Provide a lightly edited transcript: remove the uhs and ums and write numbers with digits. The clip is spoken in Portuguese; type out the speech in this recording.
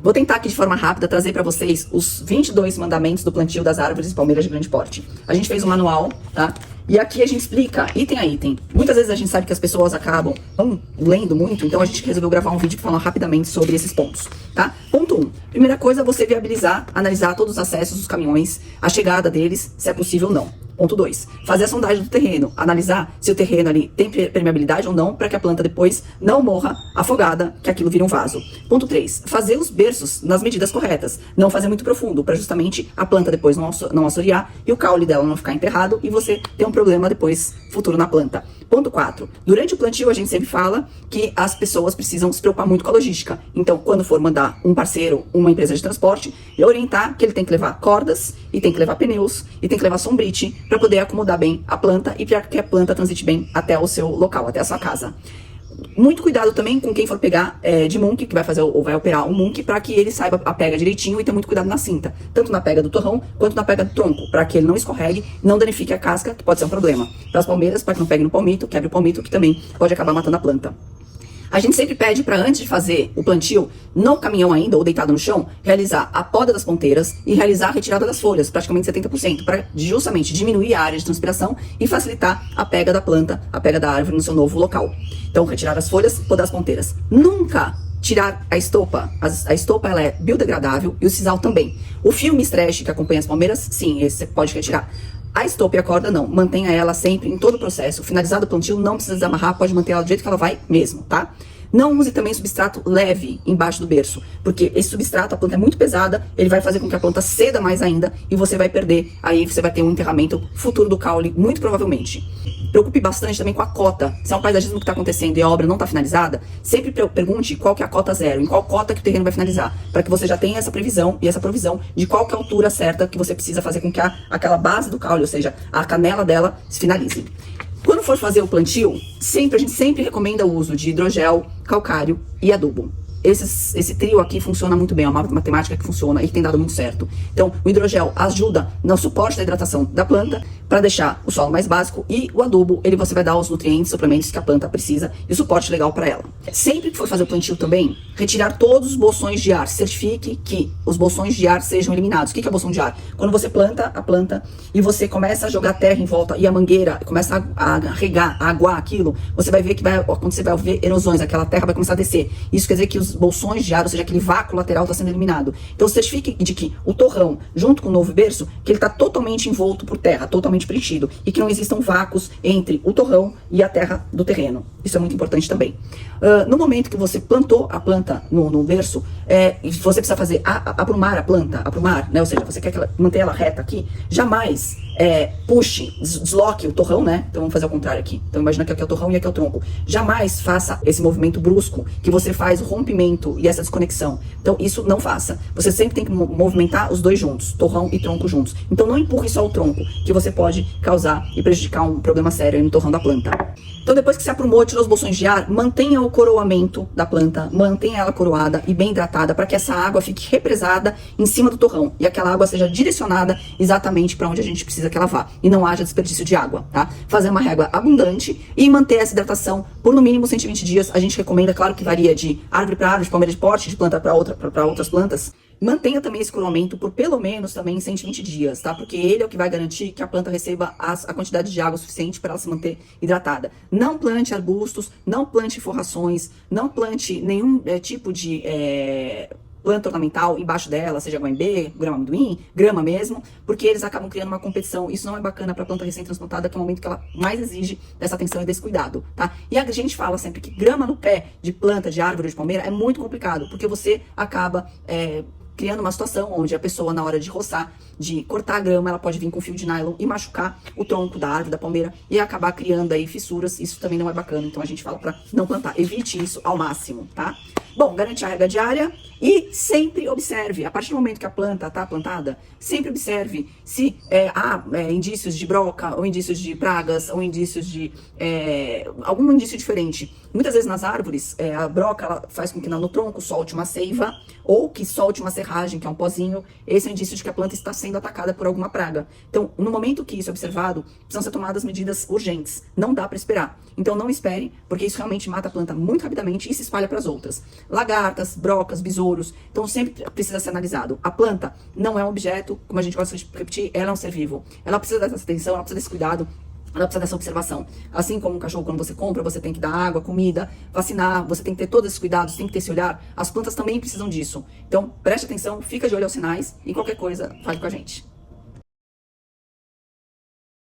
Vou tentar aqui de forma rápida trazer para vocês os 22 mandamentos do plantio das árvores e palmeiras de grande porte. A gente fez um manual, tá? E aqui a gente explica item a item. Muitas vezes a gente sabe que as pessoas acabam lendo muito, então a gente resolveu gravar um vídeo falando rapidamente sobre esses pontos, tá? Ponto 1. Primeira coisa, você viabilizar, analisar todos os acessos dos caminhões, a chegada deles, se é possível ou não. Ponto 2. Fazer a sondagem do terreno, analisar se o terreno ali tem permeabilidade ou não, para que a planta depois não morra afogada, que aquilo vire um vaso. Ponto 3. Fazer os berços nas medidas corretas, não fazer muito profundo, para justamente a planta depois não assorear e o caule dela não ficar enterrado e você ter um problema depois futuro na planta. Ponto 4. Durante o plantio a gente sempre fala que as pessoas precisam se preocupar muito com a logística. Então, quando for mandar um parceiro, uma empresa de transporte, orientar que ele tem que levar cordas, e tem que levar pneus, e tem que levar sombrite, para poder acomodar bem a planta e para que a planta transite bem até o seu local, até a sua casa. Muito cuidado também com quem for pegar de munk, que vai fazer ou vai operar um munk, para que ele saiba a pega direitinho e ter muito cuidado na cinta, tanto na pega do torrão quanto na pega do tronco, para que ele não escorregue, não danifique a casca, que pode ser um problema. Para as palmeiras, para que não pegue no palmito, quebre o palmito, que também pode acabar matando a planta. A gente sempre pede para, antes de fazer o plantio, no caminhão ainda, ou deitado no chão, realizar a poda das ponteiras e realizar a retirada das folhas, praticamente 70%, para justamente diminuir a área de transpiração e facilitar a pega da planta, a pega da árvore no seu novo local. Então, retirar as folhas, podar as ponteiras. Nunca tirar a estopa. A estopa, ela é biodegradável e o sisal também. O filme stretch que acompanha as palmeiras, sim, esse você pode retirar. A estopa e a corda não, mantenha ela sempre em todo o processo. Finalizado o plantio, não precisa desamarrar, pode manter ela do jeito que ela vai mesmo, tá? Não use também substrato leve embaixo do berço, porque esse substrato, a planta é muito pesada, ele vai fazer com que a planta ceda mais ainda e você vai perder, aí você vai ter um enterramento futuro do caule, muito provavelmente. Preocupe bastante também com a cota. Se é um paisagismo que está acontecendo e a obra não está finalizada, sempre pergunte qual que é a cota zero, em qual cota que o terreno vai finalizar, para que você já tenha essa previsão e essa provisão de qual que é a altura certa que você precisa fazer com que aquela base do caule, ou seja, a canela dela, se finalize. Quando for fazer o plantio, a gente sempre recomenda o uso de hidrogel, calcário e adubo. Esse trio aqui funciona muito bem, é uma matemática que funciona e que tem dado muito certo. Então, o hidrogel ajuda no suporte da hidratação da planta para deixar o solo mais básico e o adubo, você vai dar os nutrientes, suplementos que a planta precisa e o suporte legal para ela. Sempre que for fazer o plantio também, retirar todos os bolsões de ar. Certifique que os bolsões de ar sejam eliminados. O que é bolsão de ar? Quando você planta a planta e você começa a jogar terra em volta e a mangueira começa a regar, a aguar aquilo, você vai ver que quando você vai ver erosões, aquela terra vai começar a descer. Isso quer dizer que os bolsões de ar, ou seja, aquele vácuo lateral está sendo eliminado. Então certifique de que o torrão, junto com o novo berço, que ele está totalmente envolto por terra, totalmente preenchido, e que não existam vácuos entre o torrão e a terra do terreno. Isso é muito importante também. No momento que você plantou a planta no berço, você precisa fazer aprumar a planta, né? Ou seja, você quer manter ela reta aqui, jamais puxe, desloque o torrão, né? Então vamos fazer ao contrário aqui. Então imagina que aqui é o torrão e aqui é o tronco. Jamais faça esse movimento brusco, que você faz o rompimento e essa desconexão. Então isso não faça. Você sempre tem que movimentar os dois juntos, torrão e tronco juntos. Então não empurre só o tronco, que você pode causar e prejudicar um problema sério aí no torrão da planta. Então depois que você aprumou, tirou os bolsões de ar, mantenha o coroamento da planta, mantenha ela coroada e bem hidratada, para que essa água fique represada em cima do torrão e aquela água seja direcionada exatamente para onde a gente precisa que ela vá e não haja desperdício de água, tá? Fazer uma régua abundante e manter essa hidratação por no mínimo 120 dias. A gente recomenda, claro que varia de árvore para árvore, de palmeira de porte, de planta para outras plantas. Mantenha também esse coroamento por pelo menos também 120 dias, tá? Porque ele é o que vai garantir que a planta receba a quantidade de água suficiente para ela se manter hidratada. Não plante arbustos, não plante forrações, não plante nenhum tipo de planta ornamental embaixo dela, seja guaimbê, grama amendoim, grama mesmo, porque eles acabam criando uma competição. Isso não é bacana para a planta recém-transplantada, que é o momento que ela mais exige dessa atenção e desse cuidado, tá? E a gente fala sempre que grama no pé de planta, de árvore, de palmeira é muito complicado, porque você acaba criando uma situação onde a pessoa, na hora de roçar, de cortar a grama, ela pode vir com fio de nylon e machucar o tronco da árvore, da palmeira, e acabar criando aí fissuras. Isso também não é bacana, então a gente fala para não plantar. Evite isso ao máximo, tá? Bom, garante a rega diária e sempre observe, a partir do momento que a planta está plantada, sempre observe se há indícios de broca, ou indícios de pragas, ou indícios de algum indício diferente. Muitas vezes nas árvores, a broca ela faz com que no tronco solte uma seiva, ou que solte uma serragem, que é um pozinho. Esse é um indício de que a planta está sendo atacada por alguma praga. Então, no momento que isso é observado, precisam ser tomadas medidas urgentes. Não dá para esperar. Então, não espere, porque isso realmente mata a planta muito rapidamente e se espalha para as outras. lagartas, brocas, besouros. Então sempre precisa ser analisado. A planta não é um objeto, como a gente gosta de repetir, ela é um ser vivo. Ela precisa dessa atenção, ela precisa desse cuidado. Ela precisa dessa observação. Assim como um cachorro, quando você compra, você tem que dar água, comida, vacinar, você tem que ter todos esses cuidados, tem que ter esse olhar. As plantas também precisam disso. Então, preste atenção, fica de olho aos sinais e qualquer coisa, fale com a gente.